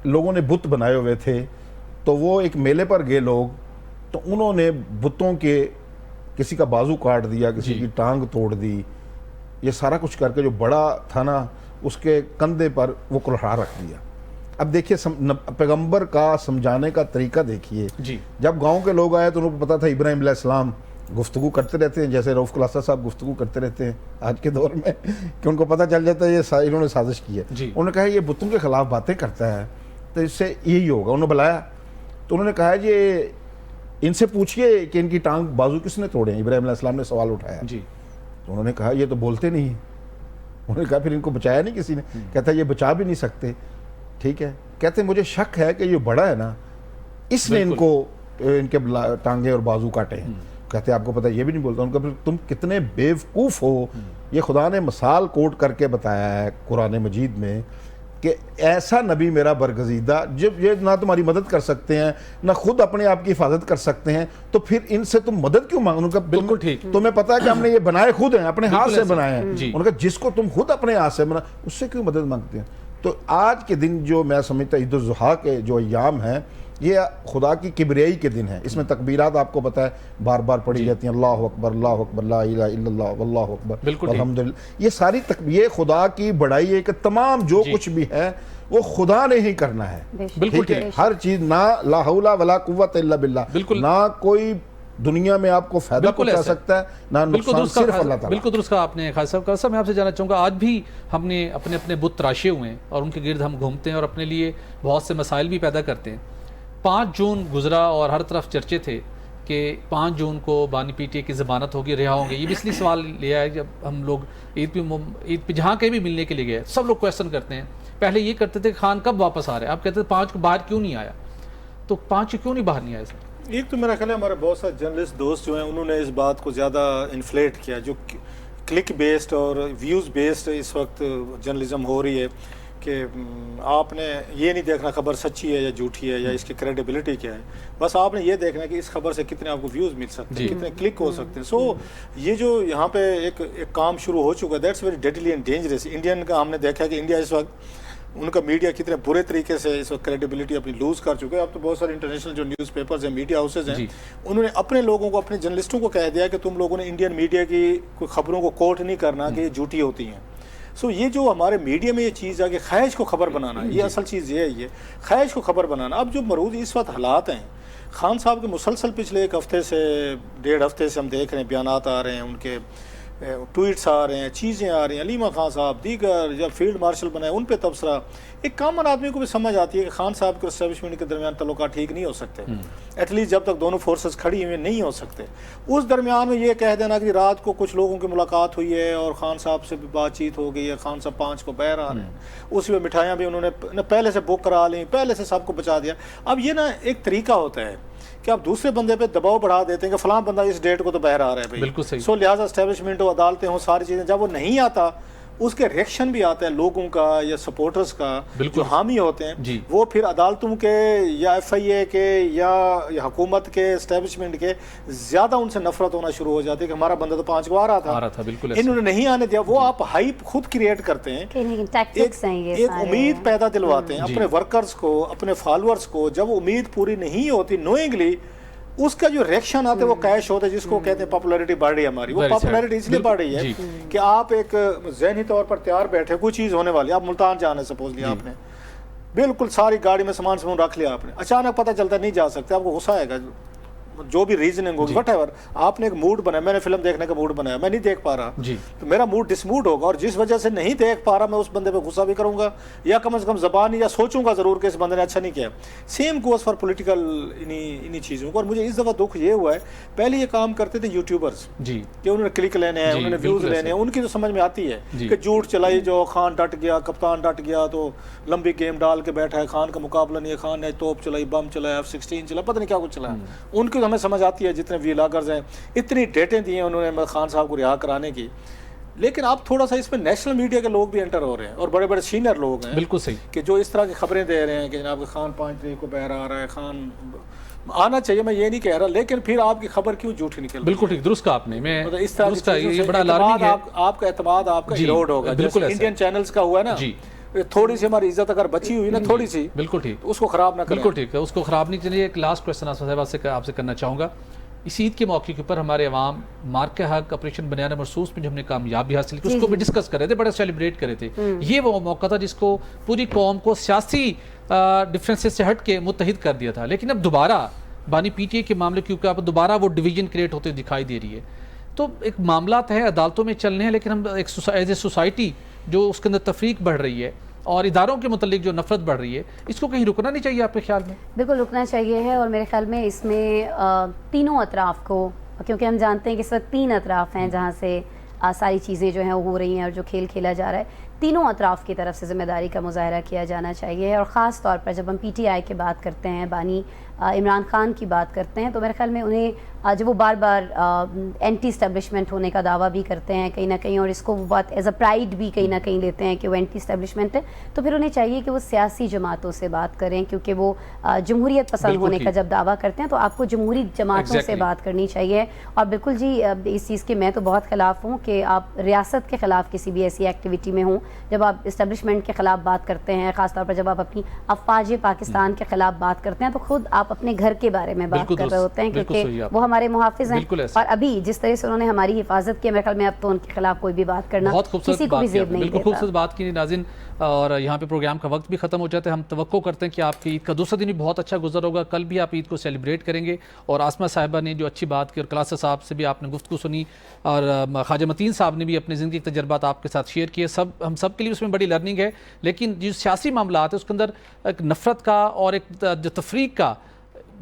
लोगों ने बुत बनाए हुए थे तो वो एक मेले पर गए लोग, तो उन्होंने बुतों के किसी का बाजू काट दिया, किसी की टांग तोड़ दी, ये सारा कुछ करके जो बड़ा था ना उसके कंधे पर वो कुल्हाड़ा रख दिया। अब देखिए पैगंबर का समझाने का तरीका देखिए जी। जब गांव के लोग आए तो उनको पता था इब्राहीम अलैहिस्सलाम गुफ्तगू करते रहते हैं, जैसे रऊफ़ खुलासा साहब गुफ्तगू करते रहते हैं आज के दौर में, कि उनको पता चल जाता है ये इन्होंने साजिश की है। उन्होंने कहा ये बुतों के ख़िलाफ़ बातें करता है तो इससे यही होगा। उन्होंने बुलाया तो उन्होंने कहा ये इनसे पूछिए कि इनकी टांग बाजू किसने तोड़े हैं। इब्राहीम अलैहिस्सलाम ने सवाल उठाया जी। तो उन्होंने कहा ये तो बोलते नहीं। उन्होंने कहा फिर इनको बचाया नहीं किसी ने। कहता ये बचा भी नहीं सकते, ठीक है। कहते मुझे शक है कि ये बड़ा है ना, इसने इनको इनके टांगे और बाजू काटे हैं। कहते आपको पता है ये भी नहीं बोलता। उनका फिर तुम कितने बेवकूफ़ हो, ये खुदा ने मिसाल कोट करके बताया है कुरान मजीद में कि ऐसा नबी मेरा बरगज़ीदा, जब ये ना तुम्हारी मदद कर सकते हैं ना खुद अपने आप की हिफाजत कर सकते हैं, तो फिर इनसे तुम मदद क्यों मांगो। उनका बिल्कुल ठीक, तुम्हें पता है कि हमने ये बनाए खुद हैं, अपने हाथ से बनाए हैं। उनका जिसको तुम खुद अपने हाथ से बना उससे क्यों मदद मांगते हैं। तो आज के दिन जो मैं समझता ईद उल ज़ुहा के जो अय्याम हैं ये खुदा की किबरियाई के दिन है। इसमें तकबीरात आपको पता है बार बार पढ़ी जाती हैं, अल्लाहु अकबर ला इलाहा इल्लल्लाह वल्लाहु अकबर अल्हम्दुलिल्लाह। ये सारी ये खुदा की बड़ाई है कि तमाम जो कुछ भी है वो खुदा ने ही करना है, बिल्कुल हर चीज, ना ला हौला वला कुव्वत इल्ला बिल्लाह, ना कोई दुनिया में आपको फायदा पहुंचा सकता है ना नुकसान, सिर्फ अल्लाह ताला। बिल्कुल दुरुस्त कहा आपने खालिद साहब। खालिद साहब मैं आपसे जानना चाहूँगा, आज भी हमने अपने अपने बुत तराशे हुए हैं और उनके गिर्द हम घूमते हैं और अपने लिए बहुत से मसाइल भी पैदा करते हैं। 5 जून गुजरा और हर तरफ चर्चे थे कि 5 जून को बानी पीटीए की ज़मानत होगी, रिहा होंगे। ये भी इसलिए सवाल लिया है जब हम लोग ईद पे जहाँ कहीं भी मिलने के लिए गए सब लोग क्वेश्चन करते हैं। पहले ये करते थे खान कब वापस आ रहे हैं, आप कहते थे 5 को बाहर क्यों नहीं आया, तो 5 क्यों नहीं बाहर नहीं आया सर। एक तो मेरा ख्याल है हमारे बहुत सारे जर्नलिस्ट दोस्त जो हैं उन्होंने इस बात को ज़्यादा इन्फ्लेट किया। जो क्लिक बेस्ड और व्यूज़ बेस्ड इस वक्त जर्नलिज्म हो रही है कि आपने ये नहीं देखना खबर सच्ची है या झूठी है या इसकी क्रेडिबिलिटी क्या है, बस आपने ये देखना है कि इस खबर से कितने आपको व्यूज़ मिल सकते हैं, कितने क्लिक हो सकते हैं। सो ये जो यहाँ पे एक काम शुरू हो चुका है, that's very deadly and dangerous. Indian का हमने देखा है कि इंडिया इस वक्त उनका मीडिया कितने बुरे तरीके से इस वक्त क्रेडिबिलिटी अपनी लूज़ कर चुके हैं। अब तो बहुत सारे इंटरनेशनल जो न्यूज़पेपर्स हैं, मीडिया हाउसेज हैं, उन्होंने अपने लोगों को, अपने जर्नलिस्टों को कह दिया कि तुम लोगों ने इंडियन मीडिया की कोई खबरों को कोट नहीं करना कि ये झूठी होती हैं। सो ये जो हमारे मीडिया में ये चीज़ है कि ख्वाहिश को खबर बनाना, ये असल चीज़ ये है, ये ख्वाहिश को खबर बनाना। अब जो मरूज इस वक्त हालात हैं खान साहब के मुसलसल पिछले एक हफ्ते से 1.5 हफ्ते से हम देख रहे हैं, बयानात आ रहे हैं, उनके ट्वीट्स आ रहे हैं, चीज़ें आ रही हैं, अलीमा खान साहब दीगर जब फील्ड मार्शल बनाए उन पे तबसरा। एक कॉमन आदमी को भी समझ आती है कि खान साहब के एस्टेब्लिशमेंट के दरमियान तल्लुकात ठीक नहीं हो सकते, एटलीस्ट जब तक दोनों फोर्सेस खड़ी हुई नहीं हो सकते। उस दरमियान में ये कह देना कि रात को कुछ लोगों की मुलाकात हुई है और खान साहब से भी बातचीत हो गई है, खान साहब 5 को बहर आ रहे हैं, उसमें मिठाइयाँ भी उन्होंने पहले से बुक करा ली, पहले से सबको बचा दिया। अब ये ना एक तरीका होता है कि आप दूसरे बंदे पे दबाव बढ़ा देते हैं कि फलां बंदा इस डेट को तो बहर आ रहा है भाई, बिल्कुल सही। सो लिहाजा एस्टेब्लिशमेंट हो, अदालतें हो, सारी चीज़ें, जब वो नहीं आता उसके रिएक्शन भी आता है लोगों का या सपोर्टर्स का जो हामी होते हैं, वो फिर अदालतों के या FIA के या हुकूमत के एस्टेब्लिशमेंट के ज़्यादा उनसे नफरत होना शुरू हो जाती है कि हमारा बंदा तो 5 को आ रहा था, बिल्कुल इन्होंने नहीं आने दिया। वो आप हाइप खुद क्रिएट करते हैं, एक उम्मीद पैदा दिलवाते हैं अपने वर्कर्स को, अपने फॉलोअर्स को। जब उम्मीद पूरी नहीं होती नोइंगली, उसका जो रिएक्शन आता है वो कैश होता है, जिसको कहते हैं पॉपुलैरिटी बढ़ रही है हमारी। वो पॉपुलैरिटी इसलिए बढ़ रही है कि आप एक ज़हनी तौर पर तैयार बैठे, कोई चीज़ होने वाली, आप मुल्तान जाना है सपोज लिया आपने, बिल्कुल सारी गाड़ी में सामान रख लिया आपने, अचानक पता चलता नहीं जा सकते, आपको गुस्सा आएगा, जो भी रीजनिंग होगी व्हाटएवर, आपने एक मूड बनाया, मैंने फिल्म देखने का मूड बनाया, मैं नहीं देख पा रहा तो मेरा मूड डिसमूड होगा, और जिस वजह से नहीं देख पा रहा मैं उस बंदे पे गुस्सा भी करूंगा या कम से कम ज़बान या सोचूंगा ज़रूर कि इस बंदे ने अच्छा नहीं किया। सेम गोज़ फॉर पॉलिटिकल इन्हीं चीज़ों को। और मुझे इस दफ़ा दुख ये हुआ है, पहले ये काम करते थे यूट्यूबर्स कि उन्होंने क्लिक लेने हैं, उन्होंने व्यूज़ लेने हैं, उनकी तो समझ में आती है कि झूठ चलाई, जो खान डट गया, कप्तान डट गया तो लंबी गेम डाल के बैठा है, खान का मुकाबला नहीं है, खान ने तोप चलाई, बम चलाया, F-16 चला, पता नहीं क्या कुछ चलाया, उनकी तो हमें समझ आती है। जितने व्लॉगर्स हैं, इतनी डेटें दी हैं उन्होंने खान साहब को रिहा कराने की। लेकिन अब थोड़ा सा इसमें नेशनल मीडिया के लोग भी एंटर हो रहे हैं और बड़े बड़े सीनियर लोग हैं, बिल्कुल सही, कि जो इस तरह की खबरें दे रहे हैं कि जनाब खान 5 तारीख को बहर आ रहा है, खान आना चाहिए, मैं ये नहीं कह रहा, लेकिन फिर आपकी खबर क्यों झूठी निकल रही है? बिल्कुल ठीक, दुरुस्त कहा आपने। मैं मतलब इस तरह ये बड़ा अलार्मिंग है, आपका एतमाद आपका इरोड होगा। बिल्कुल इंडियन चैनल्स का हुआ है ना, थोड़ी सी हमारी इज्जत अगर बची हुई ना, थोड़ी सी, बिल्कुल ठीक, तो उसको खराब ना करें। बिल्कुल ठीक है, उसको खराब नहीं चाहिए। एक लास्ट क्वेश्चन आपसे करना चाहूँगा। इस ईद के मौके के ऊपर हमारे अवाम मार्क के हक ऑपरेशन बनियाना मरसूस में जो हमने कामयाबी हासिल की उसको भी डिस्कस कर रहे थे, बड़ा सेलिब्रेट कर रहे थे। ये वो मौका था जिसको पूरी कौम को सियासी डिफरेंसेस से हट के मुत्तहिद कर दिया था। लेकिन अब दोबारा बानी PTA के मामले के ऊपर दोबारा वो डिवीजन क्रिएट होते दिखाई दे रही है। तो एक मामला है, अदालतों में चल रहे हैं, लेकिन हम एक एज ए सोसाइटी जो उसके अंदर तफरीक बढ़ रही है और इदारों के मुतालिक जो नफरत बढ़ रही है, इसको कहीं रुकना नहीं चाहिए आपके ख्याल में? बिल्कुल रुकना चाहिए है, और मेरे ख्याल में इसमें तीनों अतराफ़ को, क्योंकि हम जानते हैं कि इस वक्त 3 अतराफ़ हैं जहाँ से सारी चीज़ें जो हैं वो हो रही हैं और जो खेल खेला जा रहा है, तीनों अतराफ़ की तरफ से ज़िम्मेदारी का मुज़ाहरा किया जाना चाहिए। और ख़ास तौर पर जब हम PTI की बात करते हैं, बानी इमरान खान की बात करते हैं, तो मेरे ख्याल में उन्हें जब वो बार बार एंटी इस्टेब्लिशमेंट होने का दावा भी करते हैं कहीं ना कहीं, और इसको वो बात एज अ प्राइड भी कहीं ना कहीं लेते हैं कि वो एंटी इस्टेब्लिशमेंट है, तो फिर उन्हें चाहिए कि वो सियासी जमातों से बात करें, क्योंकि वो जमहूरियत पसंद होने का जब दावा करते हैं तो आपको जमहूरी जमातों से बात करनी चाहिए। और बिल्कुल जी, इस चीज़ के मैं तो बहुत ख़िलाफ़ हूँ कि आप रियासत के ख़िलाफ़ किसी भी ऐसी एक्टिविटी में हों। जब आप इस्टेब्लिशमेंट के ख़िलाफ़ बात करते हैं, ख़ासतौर पर जब आप अपनी अफवाज पाकिस्तान के ख़िलाफ़ बात करते हैं, तो खुद आप अपने घर के बारे में बात कर रहे होते हैं, क्योंकि वो हमारे मुहाफिज हैं। और अभी जिस तरह से उन्होंने हमारी हिफाजत की, मेरे ख्याल में अब तो उनके खिलाफ कोई भी बात करना किसी को भी ज़ेब नहीं देता। खूबसूरत बात की नाज़रीन, और यहाँ पे प्रोग्राम का वक्त भी ख़त्म हो जाता है। हम तवक्को करते हैं कि आपकी ईद का दूसरा दिन भी बहुत अच्छा गुजर होगा, कल भी आप ईद को सेलिब्रेट करेंगे। और आसमा साहिबा ने जो अच्छी बात की, और क्लास साहब से भी आपने गुफ्तगू सुनी, और ख्वाजा मतीन साहब ने भी अपनी ज़िंदगी के तजर्बात आपके साथ शेयर किए, हम सब के लिए उसमें बड़ी लर्निंग है। लेकिन जो सियासी मामला है उसके अंदर एक नफ़रत का और एक जो तफरीक का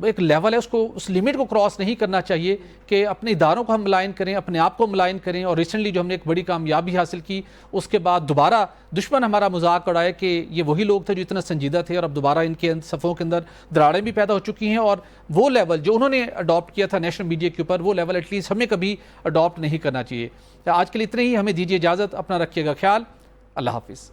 एक लेवल है, उसको उस लिमिट को क्रॉस नहीं करना चाहिए कि अपने इदारों को हम मुलायन करें, अपने आप को मुलायन करें। और रिसेंटली जो हमने एक बड़ी कामयाबी हासिल की, उसके बाद दोबारा दुश्मन हमारा मजाक उड़ाए कि ये वही लोग थे जो इतना संजीदा थे, और अब दोबारा इनके सफ़ों के अंदर दरारें भी पैदा हो चुकी हैं। और वो लेवल जो उन्होंने अडॉप्ट किया था नेशनल मीडिया के ऊपर, वो लेवल एटलीस्ट हमें कभी अडॉप्ट नहीं करना चाहिए। आज के लिए इतने ही, हमें दीजिए इजाज़त, अपना रखिएगा ख्याल, अल्लाह हाफिज़।